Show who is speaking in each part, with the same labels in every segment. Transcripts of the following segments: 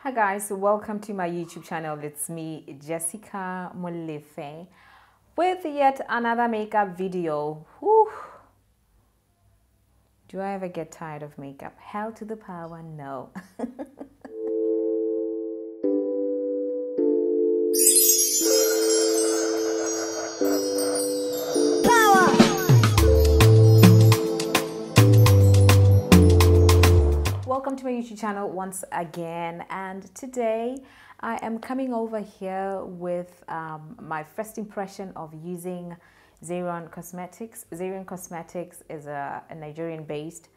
Speaker 1: Hi guys, welcome to my YouTube channel. It's me, Jessica Molefe, with yet another makeup video. Whew. Do I ever get tired of makeup? Hell to the power, no. Welcome to my YouTube channel once again, and today I am coming over here with my first impression of using Zaron Cosmetics. Zaron Cosmetics is a Nigerian-based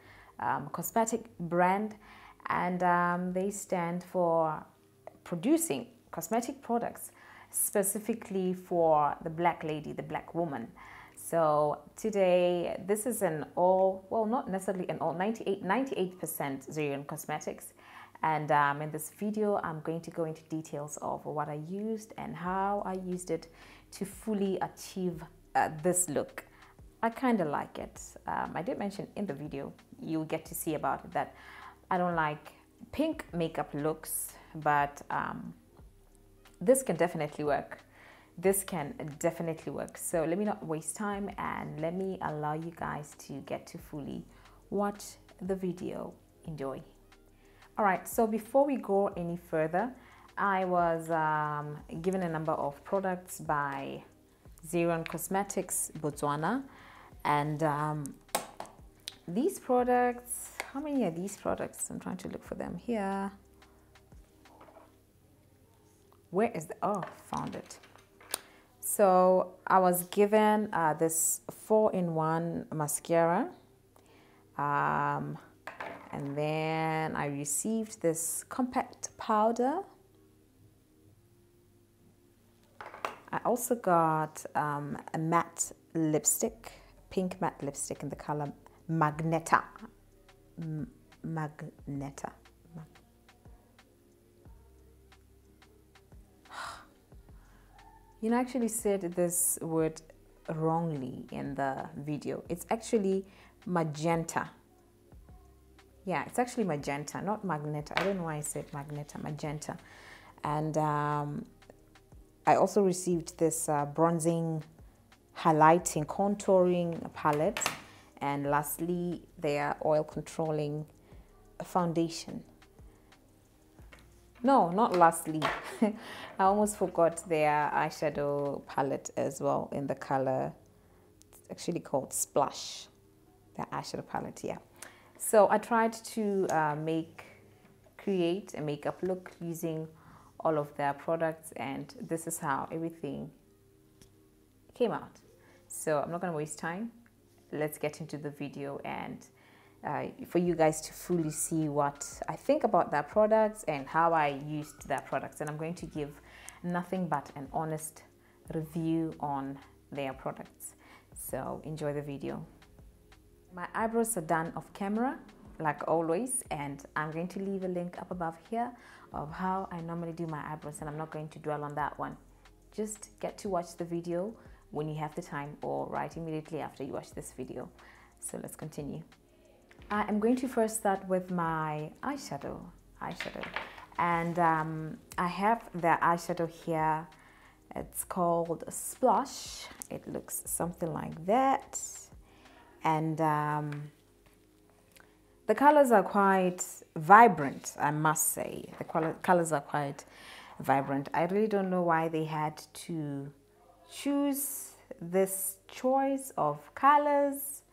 Speaker 1: cosmetic brand, and they stand for producing cosmetic products specifically for the black lady, the black woman. So today, this is an all, well, not necessarily an all, 98% Zaron Cosmetics. And in this video, I'm going to go into details of what I used and how I used it to fully achieve this look. I kind of like it. I did mention in the video, you'll get to see about it, that I don't like pink makeup looks, but this can definitely work. This can definitely work. So let me not waste time and let me allow you guys to get to fully watch the video. Enjoy. All right, so before we go any further, I was given a number of products by Zaron Cosmetics Botswana, and these products, how many are these products? I'm trying to look for them here. Where is the, oh, found it. So I was given this 4-in-1 mascara, and then I received this compact powder. I also got a matte lipstick, pink matte lipstick in the color Magneta. Magneta. You know, I actually said this word wrongly in the video. It's actually magenta. Yeah, it's actually magenta, not magneta. I don't know why I said magneta, magenta. And I also received this bronzing, highlighting, contouring palette. And lastly, their oil controlling foundation. No, not lastly. I almost forgot their eyeshadow palette as well in the color. It's actually called Splash. Their eyeshadow palette, yeah. So I tried to create a makeup look using all of their products, and this is how everything came out. So I'm not going to waste time. Let's get into the video and for you guys to fully see what I think about their products and how I used their products. And I'm going to give nothing but an honest review on their products. So enjoy the video. My eyebrows are done off camera, like always, and I'm going to leave a link up above here of how I normally do my eyebrows, and I'm not going to dwell on that one. Just get to watch the video when you have the time, or right immediately after you watch this video. So let's continue. I'm going to first start with my eyeshadow, and I have the eyeshadow here. It's called Splash. It looks something like that, and the colors are quite vibrant, I must say. The colors are quite vibrant. I really don't know why they had to choose this choice of colors.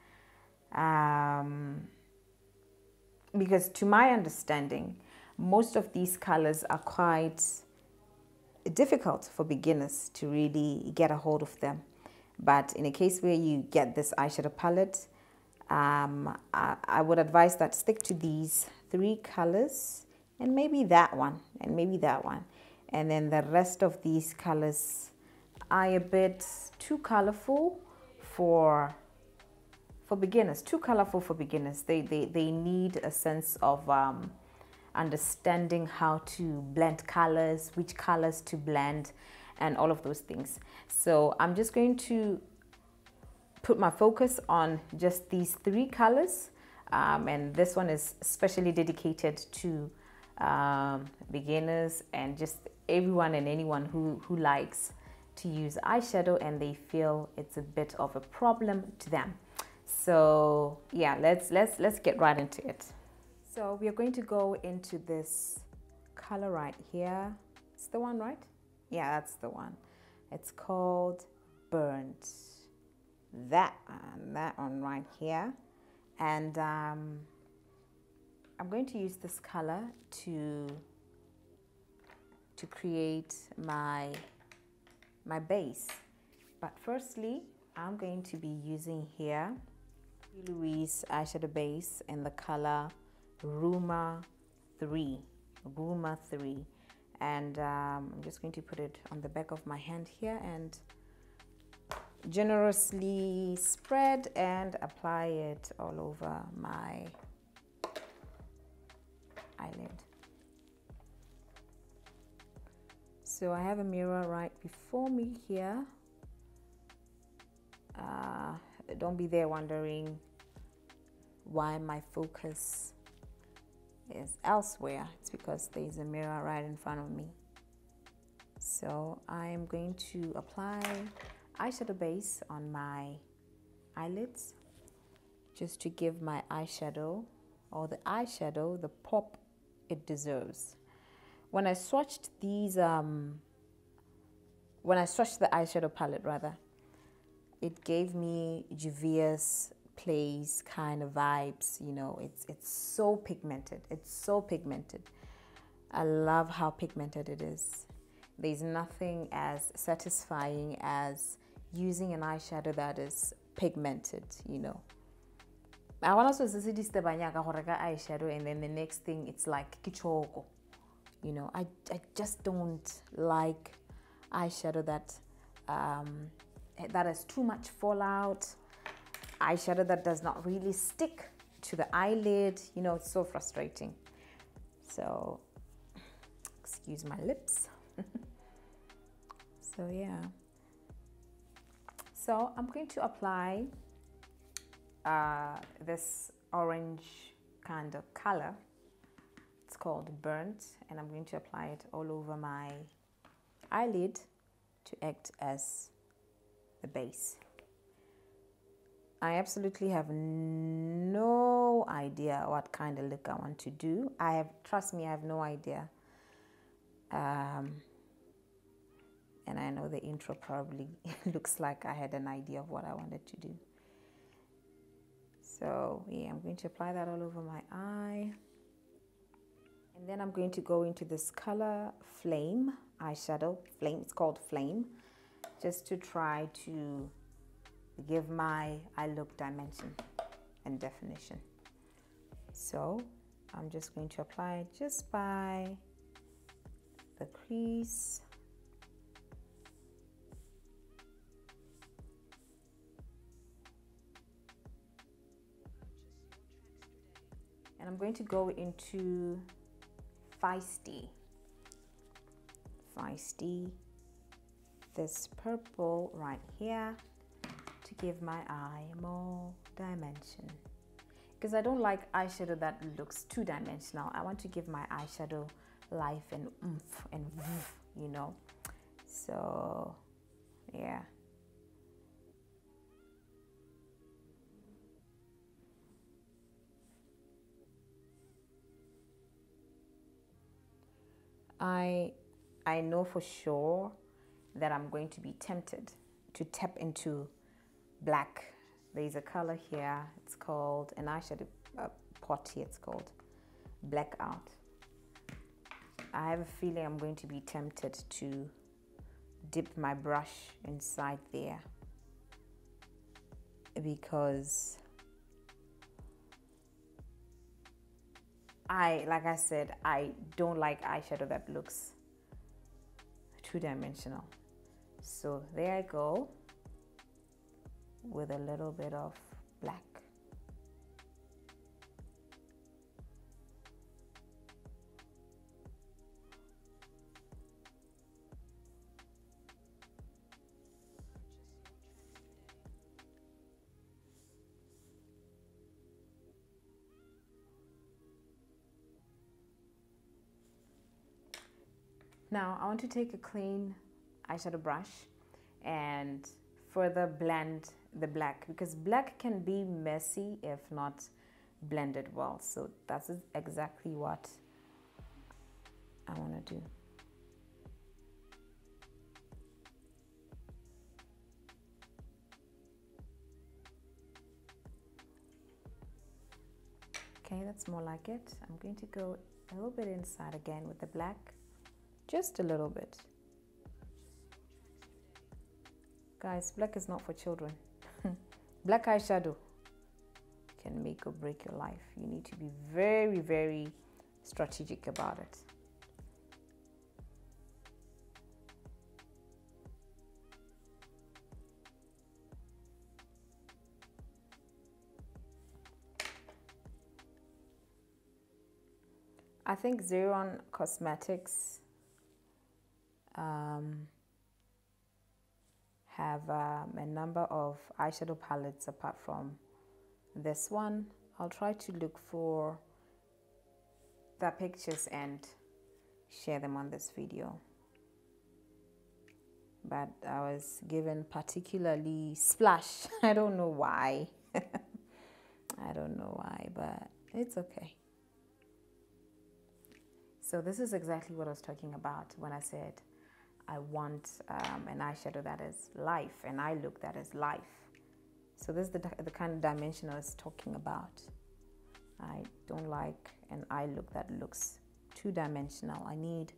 Speaker 1: Because to my understanding, most of these colors are quite difficult for beginners to really get a hold of them. But in a case where you get this eyeshadow palette, I would advise that stick to these 3 colors, and maybe that one, and maybe that one. And then the rest of these colors are a bit too colorful for beginners, too colorful for beginners. They need a sense of understanding how to blend colors, which colors to blend, and all of those things. So I'm just going to put my focus on just these 3 colors, and this one is specially dedicated to beginners and just everyone and anyone who likes to use eyeshadow and they feel it's a bit of a problem to them. So yeah, let's get right into it. So we are going to go into this color right here. It's the one, right? Yeah, that's the one. It's called Burnt. That one right here. And I'm going to use this color to create my base. But firstly, I'm going to be using here Louise eyeshadow base in the color Ruma 3. And I'm just going to put it on the back of my hand here and generously spread and apply it all over my eyelid. So I have a mirror right before me here. Don't be there wondering why my focus is elsewhere. It's because there's a mirror right in front of me. So I'm going to apply eyeshadow base on my eyelids just to give my eyeshadow the pop it deserves. When I swatched these when I swatched the eyeshadow palette rather, it gave me Juvia's Place kind of vibes, you know. It's so pigmented. I love how pigmented it is. There's nothing as satisfying as using an eyeshadow that is pigmented, you know. I want to see this eyeshadow and then the next thing it's like kichoko. You know, I just don't like eyeshadow that has too much fallout, eyeshadow that does not really stick to the eyelid. You know, it's so frustrating. So, excuse my lips. So yeah. So I'm going to apply this orange kind of color. It's called Burnt, and I'm going to apply it all over my eyelid to act as the base. I absolutely have no idea what kind of look I want to do. Trust me, I have no idea. And I know the intro probably looks like I had an idea of what I wanted to do. So yeah, I'm going to apply that all over my eye. And then I'm going to go into this color Flame eyeshadow. Flame, it's called Flame, just to try to give my eye look dimension and definition. So I'm just going to apply it just by the crease. And I'm going to go into Feisty, this purple right here to give my eye more dimension. Because I don't like eyeshadow that looks two-dimensional. I want to give my eyeshadow life and oomph and woof, you know. So, yeah. I know for sure that I'm going to be tempted to tap into black. There's a color here. It's called an eyeshadow pot here. It's called Blackout. I have a feeling I'm going to be tempted to dip my brush inside there because like I said, I don't like eyeshadow that looks two-dimensional. So there I go with a little bit of black. Now I want to take a clean eyeshadow brush and further blend the black, because black can be messy if not blended well. So that's exactly what I want to do. Okay, that's more like it. I'm going to go a little bit inside again with the black, just a little bit. Guys, black is not for children. Black eyeshadow can make or break your life. You need to be very, very strategic about it. I think Zaron Cosmetics have a number of eyeshadow palettes apart from this one. I'll try to look for the pictures and share them on this video. But I was given particularly Splash. I don't know why. I don't know why, but it's okay. So this is exactly what I was talking about when I said I want an eyeshadow that is life, an eye look that is life. So this is the kind of dimension I was talking about. I don't like an eye look that looks two-dimensional. I need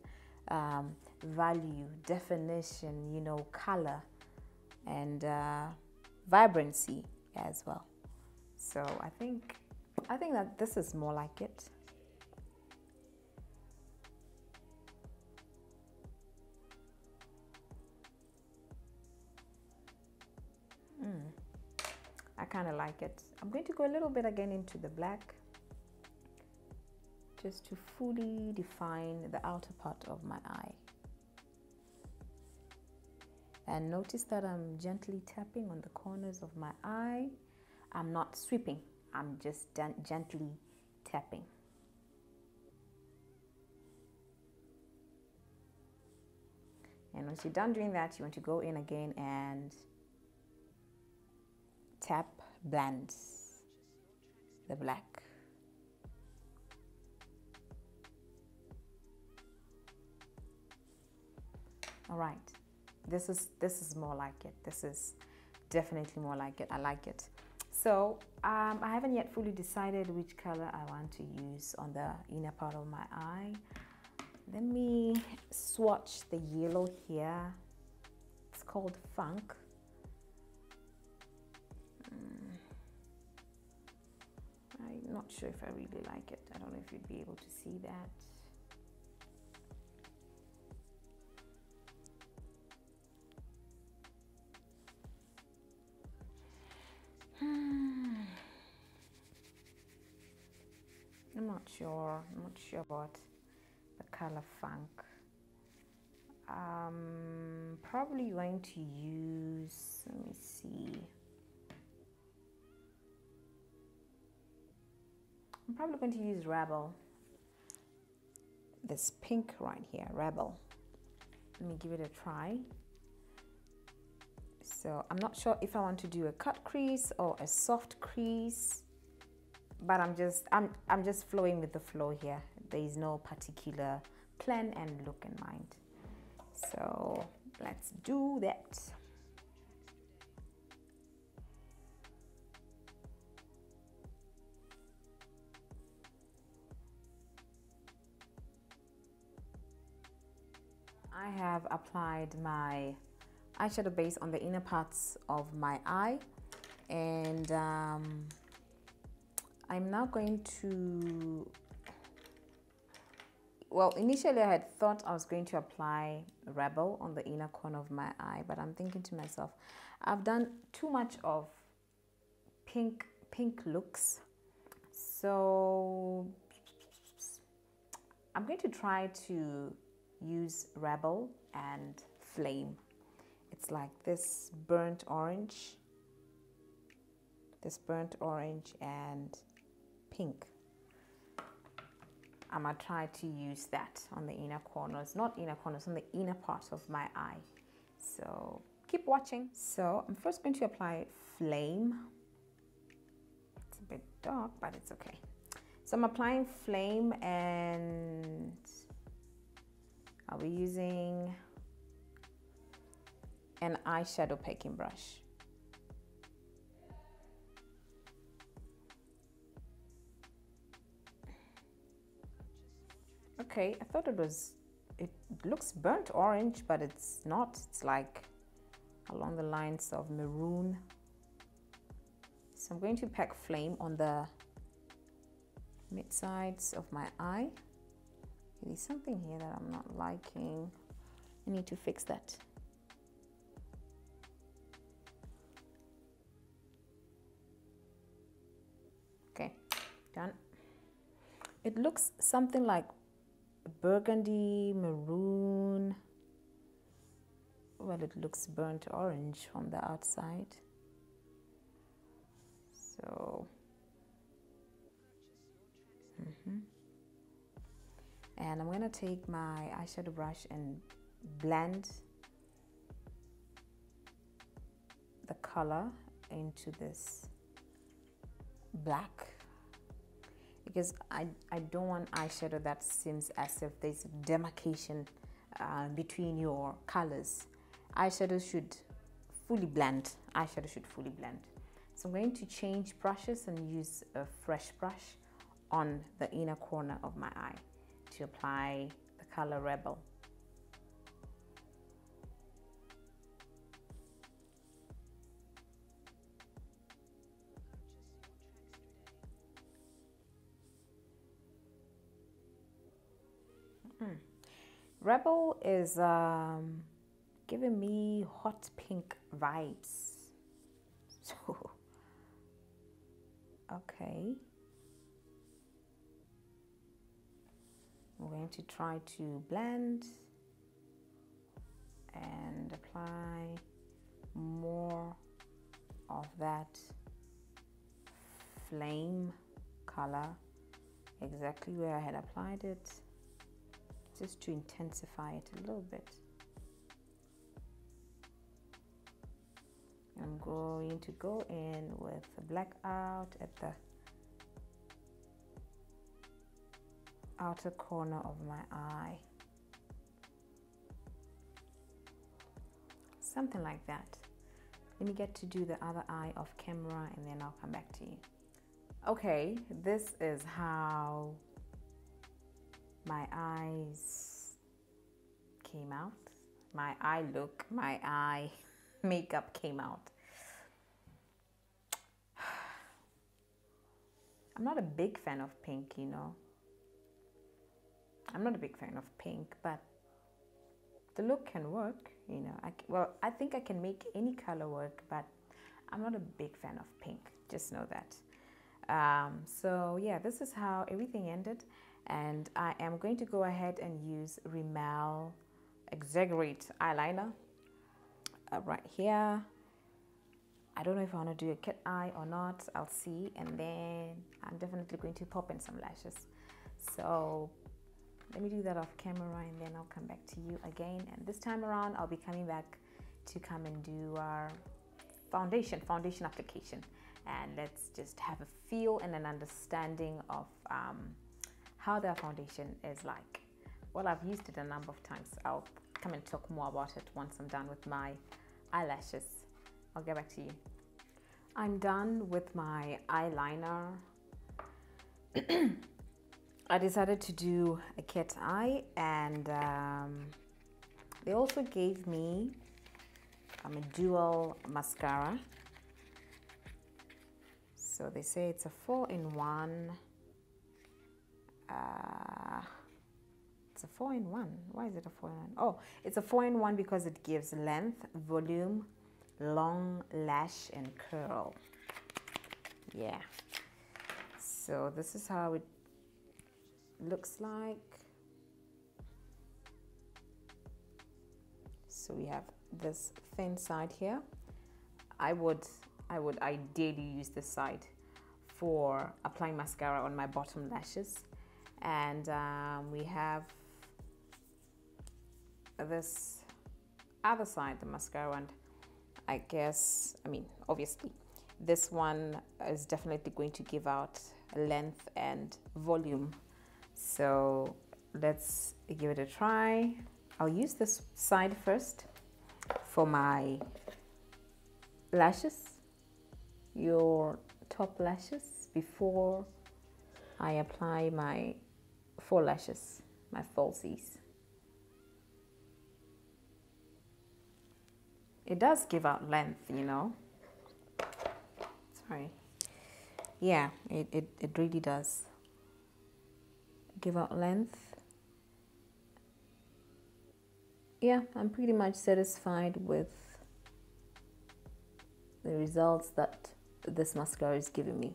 Speaker 1: value, definition, you know, color, and vibrancy as well. So I think that this is more like it. I kind of like it. I'm going to go a little bit again into the black, just to fully define the outer part of my eye. And notice that I'm gently tapping on the corners of my eye. I'm not sweeping, I'm just gently tapping. And once you're done doing that, you want to go in again and tap, blend the black. All right, this is more like it. This is definitely more like it. I like it. So I haven't yet fully decided which color I want to use on the inner part of my eye. Let me swatch the yellow here. It's called Funk. I'm not sure if I really like it. I don't know if you'd be able to see that. I'm not sure about the color Funk. Probably going to use, let me see. I'm probably going to use Rebel. This pink right here, Rebel. Let me give it a try. So I'm not sure if I want to do a cut crease or a soft crease, but I'm just flowing with the flow here. There is no particular plan and look in mind. So let's do that. I have applied my eyeshadow base on the inner parts of my eye, and I'm now going to, well, initially I had thought I was going to apply Rebel on the inner corner of my eye, but I'm thinking to myself, I've done too much of pink looks, so I'm going to try to use Rebel and Flame. It's like this burnt orange and pink. I'm gonna try to use that on the inner corners, not inner corners, on the inner part of my eye. So keep watching. So I'm first going to apply Flame. It's a bit dark, but it's okay. So I'm applying Flame, and I'll be using an eyeshadow packing brush. Okay, I thought it looks burnt orange, but it's not. It's like along the lines of maroon. So I'm going to pack Flame on the mid sides of my eye. There's something here that I'm not liking. I need to fix that. Okay, done. It looks something like burgundy, maroon. Well, it looks burnt orange from the outside. So, and I'm going to take my eyeshadow brush and blend the color into this black, because I don't want eyeshadow that seems as if there's a demarcation between your colors. Eyeshadow should fully blend. Eyeshadow should fully blend. So I'm going to change brushes and use a fresh brush on the inner corner of my eye to apply the color Rebel. Rebel is giving me hot pink vibes. So, okay. I'm going to try to blend and apply more of that flame color exactly where I had applied it, just to intensify it a little bit. I'm going to go in with the black out at the outer corner of my eye. Something like that. Let me get to do the other eye off camera, and then I'll come back to you. Okay, this is how my eyes came out. My eye look, my eye makeup came out. I'm not a big fan of pink, you know. I'm not a big fan of pink, but the look can work, you know. I think I can make any color work, but I'm not a big fan of pink. Just know that. So yeah, this is how everything ended, and I am going to go ahead and use Rimmel Exaggerate eyeliner right here. I don't know if I want to do a cat eye or not. I'll see, and then I'm definitely going to pop in some lashes. So let me do that off camera, and then I'll come back to you again. And this time around, I'll be coming back to come and do our foundation application, and let's just have a feel and an understanding of how the foundation is like. Well, I've used it a number of times. I'll come and talk more about it once I'm done with my eyelashes. I'll get back to you. I'm done with my eyeliner. I decided to do a cat eye, and they also gave me a dual mascara. So they say it's a 4-in-1. It's a 4-in-1. Why is it a 4-in-1? Oh, it's a 4-in-1 because it gives length, volume, long lash, and curl. Yeah. So this is how it looks like. So we have this thin side here. I would ideally use this side for applying mascara on my bottom lashes, And we have this other side, the mascara, and I guess, I mean, obviously this one is definitely going to give out length and volume. So let's give it a try. I'll use this side first for my lashes, your top lashes, before I apply my four lashes, my falsies. It does give out length, you know. Sorry. Yeah, it really does give out length. Yeah, I'm pretty much satisfied with the results that this mascara is giving me.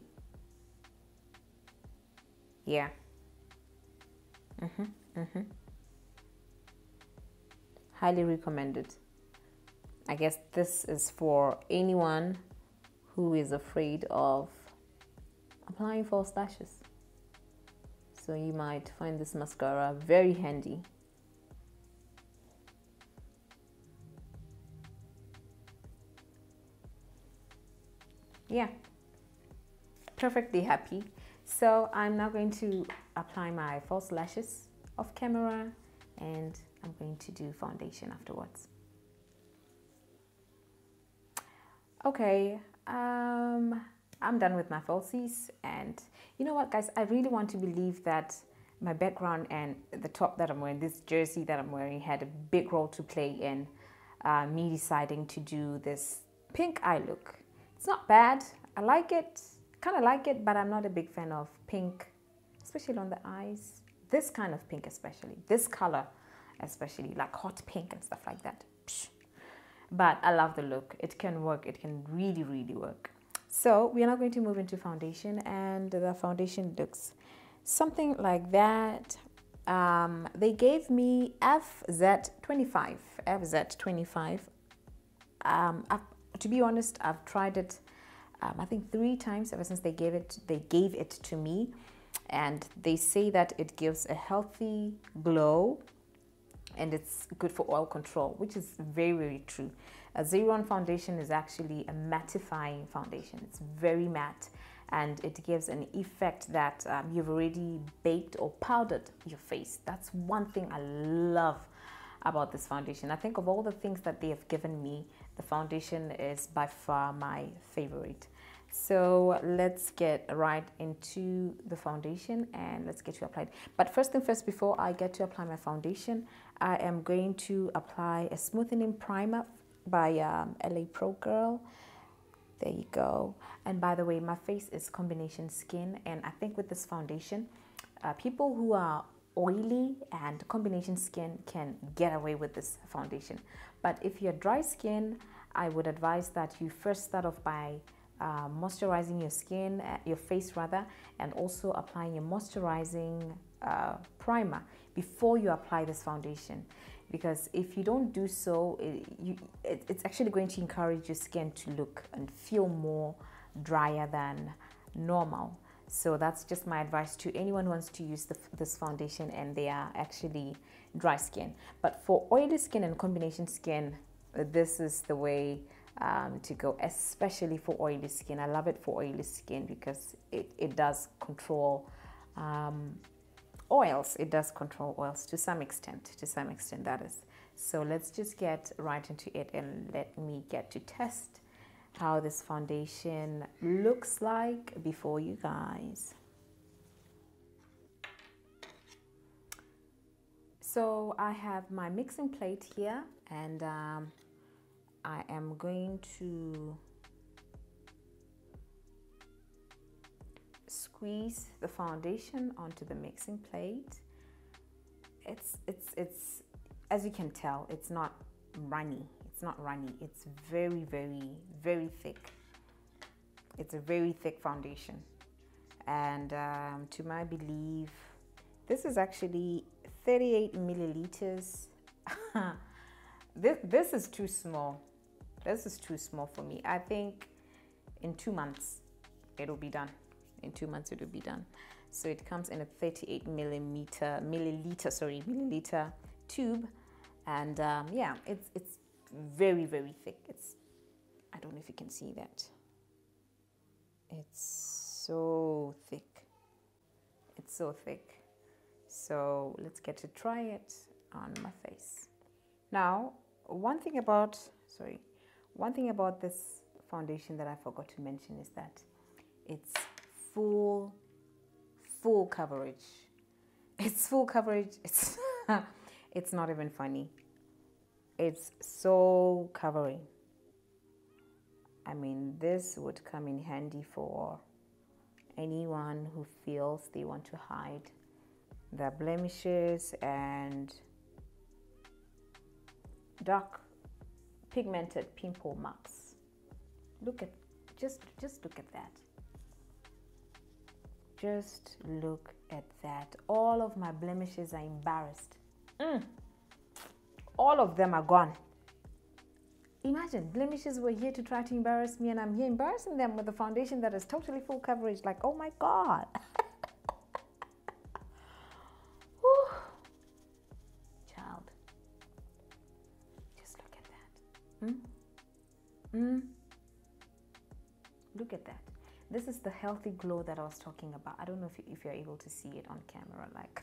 Speaker 1: Yeah. Highly recommended. I guess this is for anyone who is afraid of applying false lashes. So you might find this mascara very handy. Yeah, perfectly happy. So I'm now going to apply my false lashes off camera, and I'm going to do foundation afterwards. Okay, I'm done with my falsies, and you know what, guys, I really want to believe that my background and the top that I'm wearing, this jersey that I'm wearing, had a big role to play in me deciding to do this pink eye look. It's not bad. I like it, kind of like it, but I'm not a big fan of pink, especially on the eyes. This kind of pink especially, this color especially, like hot pink and stuff like that. Psh. But I love the look. It can work. It can really, really work. So we are now going to move into foundation, and the foundation looks something like that. They gave me FZ25. FZ25. To be honest, I've tried it I think 3 times ever since they gave it to me, and they say that it gives a healthy glow and it's good for oil control, which is very, very true. A Zaron foundation is actually a mattifying foundation. It's very matte, and it gives an effect that you've already baked or powdered your face. That's one thing I love about this foundation. I think of all the things that they have given me, the foundation is by far my favorite. So let's get right into the foundation and let's get to apply it. But first thing first, before I get to apply my foundation, I am going to apply a smoothing primer by LA Pro Girl. There you go. And by the way, my face is combination skin, and I think with this foundation, people who are oily and combination skin can get away with this foundation. But if you're dry skin, I would advise that you first start off by moisturizing your skin, your face rather, and also applying a moisturizing primer before you apply this foundation. Because if you don't do so, it's actually going to encourage your skin to look and feel more drier than normal. So that's just my advice to anyone who wants to use this foundation and they are actually dry skin. But for oily skin and combination skin, this is the way to go, especially for oily skin. I love it for oily skin because it does control oils. It does control oils to some extent, that is. So let's just get right into it and let me get to test how this foundation looks like before you guys. So I have my mixing plate here, and I am going to squeeze the foundation onto the mixing plate. It's as you can tell, it's not runny. It's not runny. It's very, very, very thick. It's a very thick foundation. And to my belief, this is actually 38 milliliters. This is too small. This is too small for me. I think in 2 months, it'll be done. In 2 months, it'll be done. So it comes in a 38 milliliter tube, and yeah, it's very, very thick. I don't know if you can see that. It's so thick. It's so thick. So let's get to try it on my face. Now, one thing about this foundation that I forgot to mention is that it's full coverage. It's full coverage. It's it's not even funny. It's so covering. I mean, this would come in handy for anyone who feels they want to hide their blemishes and dark pigmented pimple marks. Just look at that. Just look at that. All of my blemishes are embarrassed. All of them are gone. Imagine, blemishes were here to try to embarrass me, and I'm here embarrassing them with a foundation that is totally full coverage. Like, oh my God. Child. Just look at that. Look at that. This is the healthy glow that I was talking about. I don't know if you're able to see it on camera, like.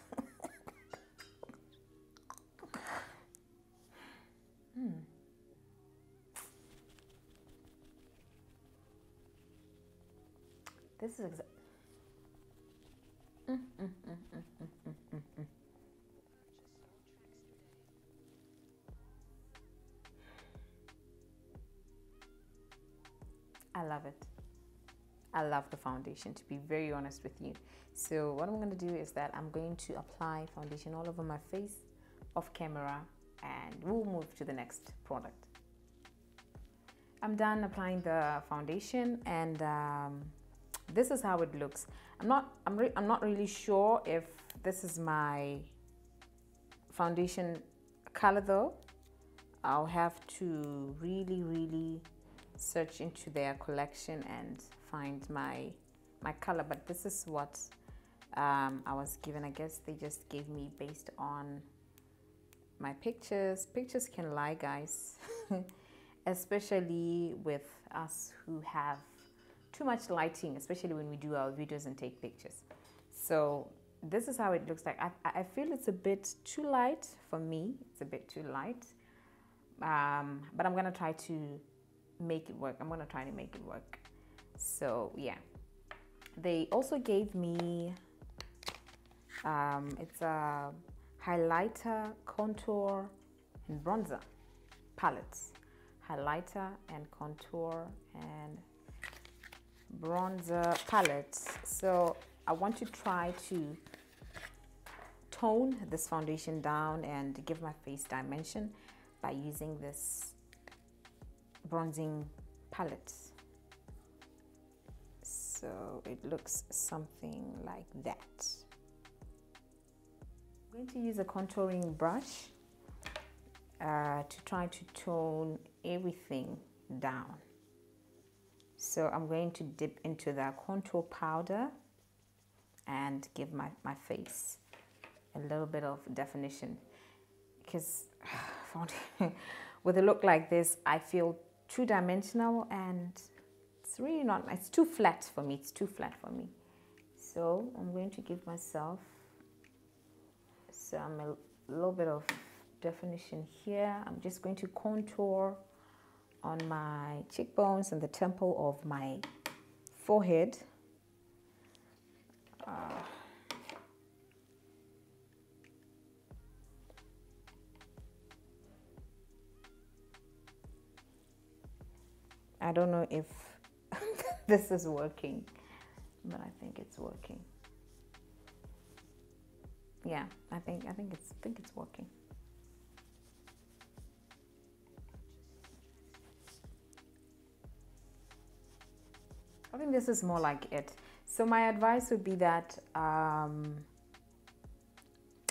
Speaker 1: This is I love it. I love the foundation, to be very honest with you. So what I'm going to do is that I'm going to apply foundation all over my face off camera, and we'll move to the next product. I'm done applying the foundation, and this is how it looks. I'm not really sure if this is my foundation color though. I'll have to really search into their collection and find my color, but this is what I was given. I guess they just gave me based on my pictures. Pictures can lie, guys. Especially with us who have too much lighting, especially when we do our videos and take pictures. So this is how it looks like. I feel it's a bit too light for me. It's a bit too light, but I'm gonna try to make it work. I'm gonna try to make it work. So yeah, they also gave me it's a highlighter, contour, and bronzer palettes. Highlighter and contour and bronzer palettes. So I want to try to tone this foundation down and give my face dimension by using this bronzing palette. So it looks something like that. I'm going to use a contouring brush to try to tone everything down. So I'm going to dip into the contour powder and give my face a little bit of definition, because with a look like this, I feel two-dimensional and it's really not, it's too flat for me. It's too flat for me. So I'm going to give myself a little bit of definition here. I'm just going to contour on my cheekbones and the temple of my forehead. I don't know if this is working, but I think it's working. Yeah, I think it's working. I think this is more like it. So my advice would be that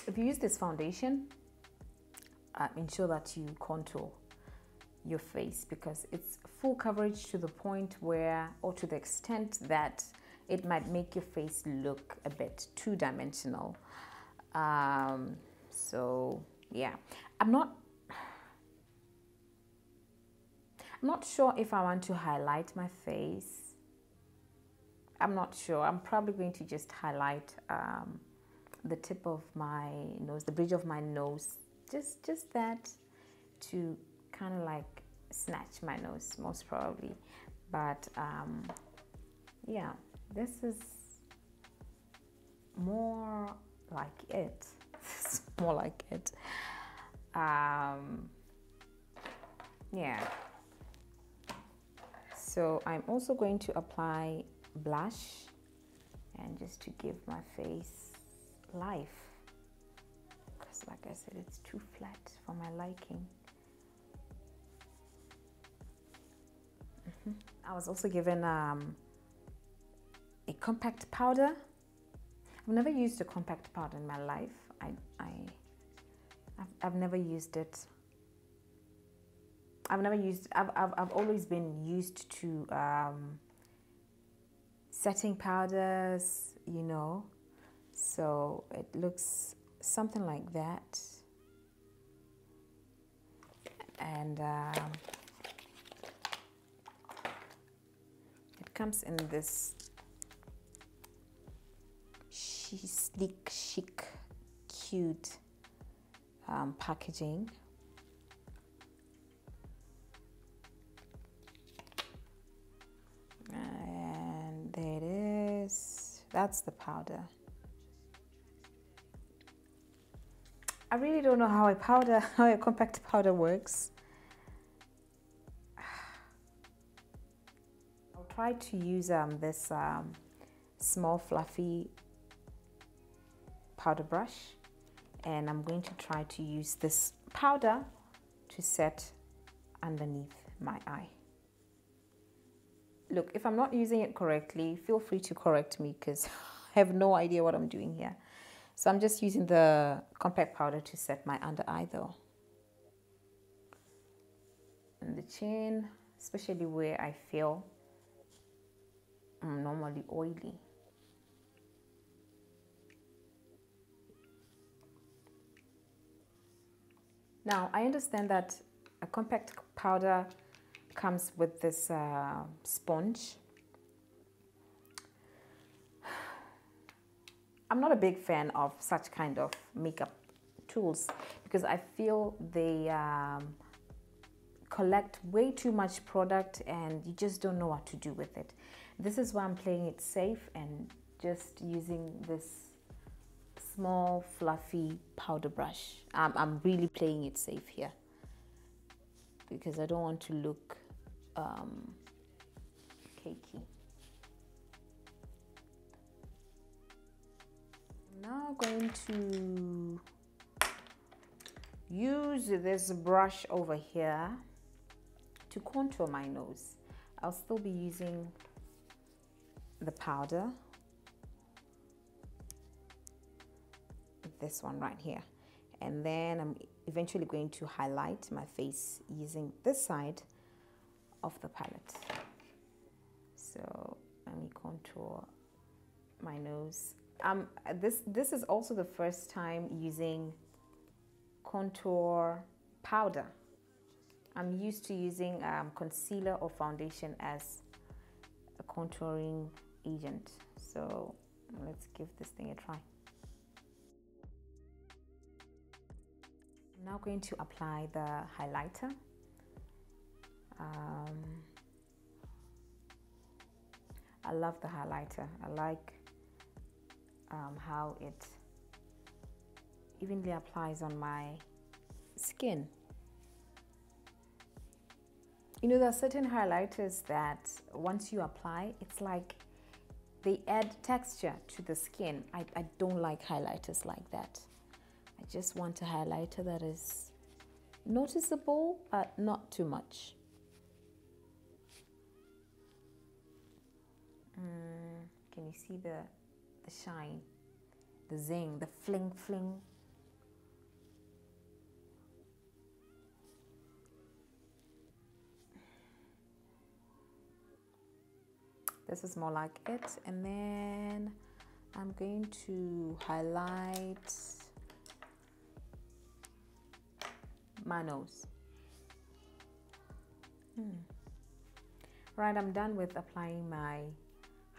Speaker 1: if you use this foundation, ensure that you contour your face, because it's full coverage to the point where, or to the extent that it might make your face look a bit two-dimensional. So yeah, I'm not sure if I want to highlight my face. I'm not sure. I'm probably going to just highlight the tip of my nose, the bridge of my nose, just that, to kind of like snatch my nose, most probably. But yeah, this is more like it. It's more like it. Yeah. So I'm also going to apply blush, and just to give my face life, because like I said, it's too flat for my liking. I was also given a compact powder. I've never used a compact powder in my life. I've never used it. I've always been used to setting powders, you know. So it looks something like that. And it comes in this sleek, chic, cute packaging. And there it is. That's the powder. I really don't know how a compact powder works. I'll try to use this small fluffy powder brush, and I'm going to try to use this powder to set underneath my eye. Look, if I'm not using it correctly, feel free to correct me, because I have no idea what I'm doing here. So I'm just using the compact powder to set my under eye though. And the chin, especially where I feel I'm normally oily. Now, I understand that a compact powder comes with this sponge. I'm not a big fan of such kind of makeup tools, because I feel they collect way too much product and you just don't know what to do with it. This is why I'm playing it safe and just using this small fluffy powder brush. I'm really playing it safe here, because I don't want to look cakey. I'm now going to use this brush over here to contour my nose. I'll still be using the powder, this one right here, and then I'm eventually going to highlight my face using this side of the palette. So let me contour my nose. This is also the first time using contour powder. I'm used to using concealer or foundation as a contouring agent. So let's give this thing a try. I'm now going to apply the highlighter. I love the highlighter. I like how it evenly applies on my skin. You know, there are certain highlighters that once you apply, it's like they add texture to the skin. I don't like highlighters like that. I just want a highlighter that is noticeable, but not too much. Can you see the shine, the zing, the fling fling? This is more like it. And then I'm going to highlight my nose. Right, I'm done with applying my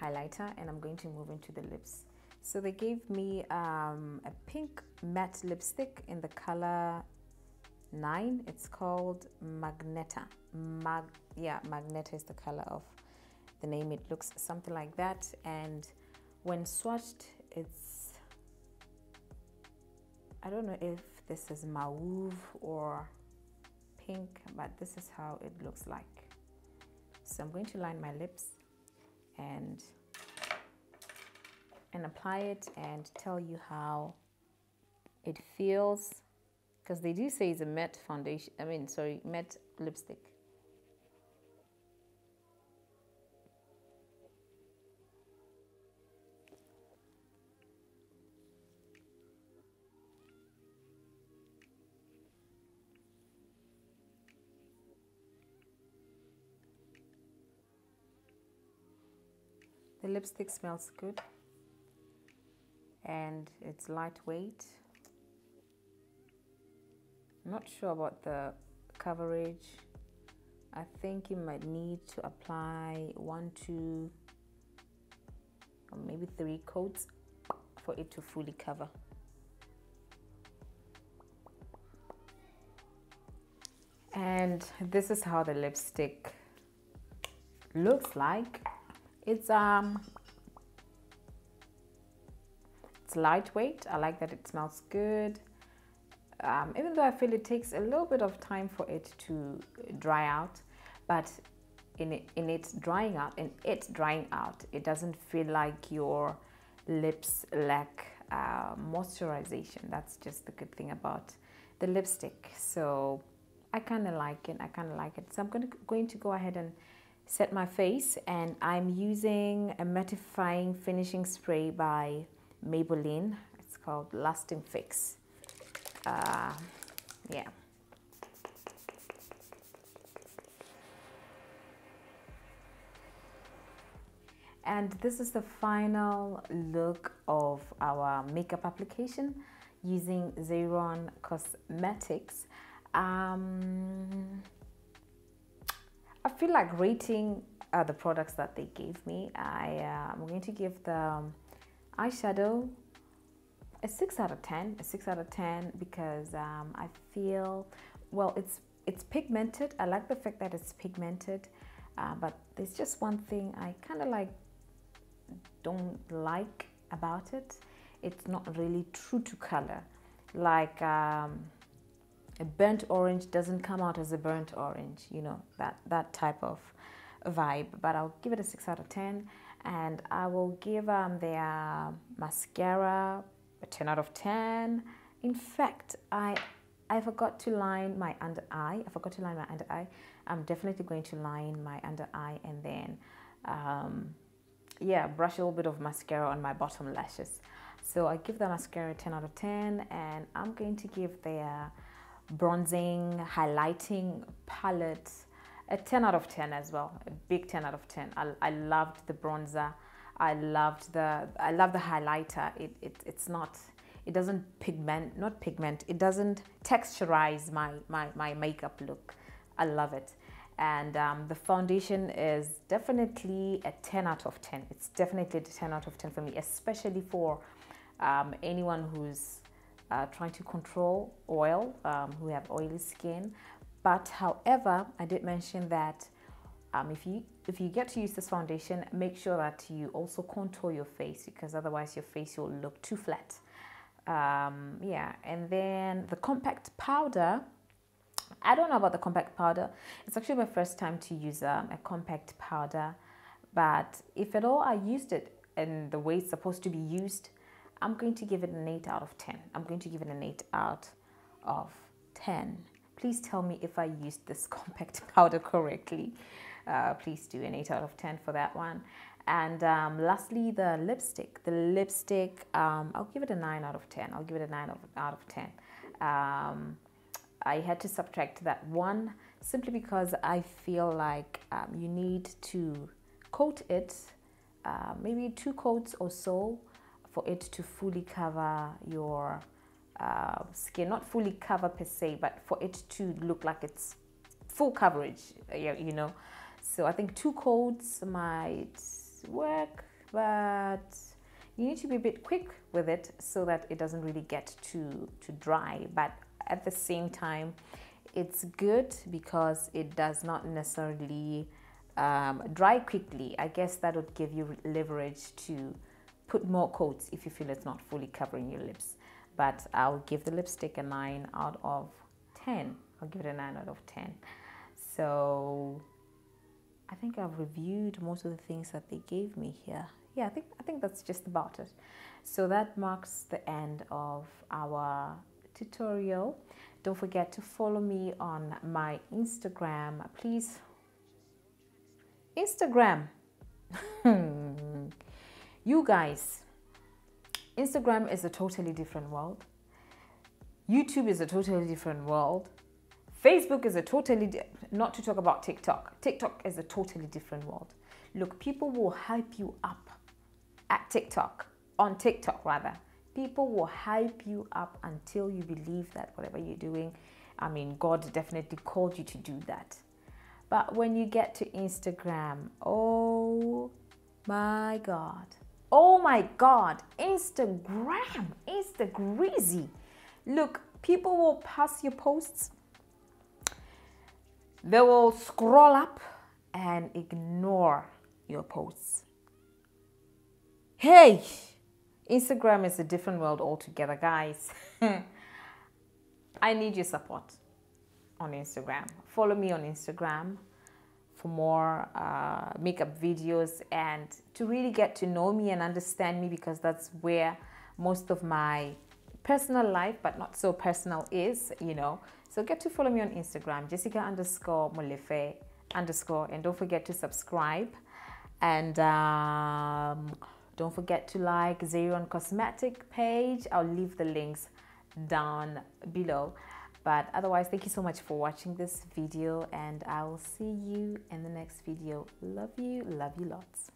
Speaker 1: highlighter and I'm going to move into the lips. So they gave me a pink matte lipstick in the color 9. It's called Magneta. Magneta is the color of the name. It looks something like that, and when swatched, it's, I don't know if this is mauve or pink, but this is how it looks like. So I'm going to line my lips and apply it and tell you how it feels, because they do say it's a matte foundation, matte lipstick. The lipstick smells good and it's lightweight. I'm not sure about the coverage. I think you might need to apply 1, 2, or maybe 3 coats for it to fully cover. And this is how the lipstick looks like. It's lightweight. I like that it smells good. Even though I feel it takes a little bit of time for it to dry out, but in it drying out, it doesn't feel like your lips lack moisturization. That's just the good thing about the lipstick. So I kind of like it. So I'm going to go ahead and set my face, and I'm using a mattifying finishing spray by Maybelline. It's called Lasting Fix. Yeah. And this is the final look of our makeup application using Zaron Cosmetics. I feel like rating the products that they gave me. I'm going to give the eyeshadow a 6 out of 10. A 6 out of 10 because I feel, well, it's pigmented. I like the fact that it's pigmented, but there's just one thing I kind of don't like about it. It's not really true to color. Like a burnt orange doesn't come out as a burnt orange, you know, that type of vibe. But I'll give it a 6 out of 10, and I will give their mascara a 10 out of 10. In fact, I forgot to line my under eye. I'm definitely going to line my under eye and then brush a little bit of mascara on my bottom lashes. So I give the mascara a 10 out of 10, and I'm going to give their bronzing highlighting palette a 10 out of 10 as well. A big 10 out of 10. I loved the bronzer. I love the highlighter. It doesn't it doesn't texturize my makeup look. I love it. And the foundation is definitely a 10 out of 10. It's definitely a 10 out of 10 for me, especially for anyone who's trying to control oil, who have oily skin. But however, I did mention that if you get to use this foundation, make sure that you also contour your face, because otherwise your face will look too flat. And then the compact powder, I don't know about the compact powder. It's actually my first time to use a compact powder, but if at all I used it in the way it's supposed to be used, I'm going to give it an 8 out of 10. I'm going to give it an 8 out of 10. Please tell me if I used this compact powder correctly. Please do an 8 out of 10 for that one. And lastly, the lipstick. I'll give it a 9 out of 10. I'll give it a 9 out of 10. I had to subtract that one simply because I feel like you need to coat it maybe 2 coats or so for it to fully cover your skin. Not fully cover per se, but for it to look like it's full coverage, you know. So I think 2 coats might work, but you need to be a bit quick with it so that it doesn't really get too dry. But at the same time, it's good because it does not necessarily dry quickly. I guess that would give you leverage to put more coats if you feel it's not fully covering your lips. But I'll give the lipstick a 9 out of 10. I'll give it a 9 out of 10. So I think I've reviewed most of the things that they gave me here. Yeah, I think that's just about it. So that marks the end of our tutorial. Don't forget to follow me on my Instagram. Please, Instagram. You guys, Instagram is a totally different world. YouTube is a totally different world. Facebook is a totally, not to talk about TikTok. TikTok is a totally different world. Look, people will hype you up at TikTok, on TikTok rather. People will hype you up until you believe that whatever you're doing, I mean, God definitely called you to do that. But when you get to Instagram, oh my God, Instagram, Insta-greasy. Look, people will pass your posts. They will scroll up and ignore your posts. Hey, Instagram is a different world altogether, guys. I need your support on Instagram. Follow me on Instagram for more makeup videos and to really get to know me and understand me, because that's where most of my personal life, but not so personal, is, you know. So get to follow me on Instagram, Jessica_Molefe_, and don't forget to subscribe. And don't forget to like Zaron Cosmetic page. I'll leave the links down below. But otherwise, thank you so much for watching this video, and I will see you in the next video. Love you lots.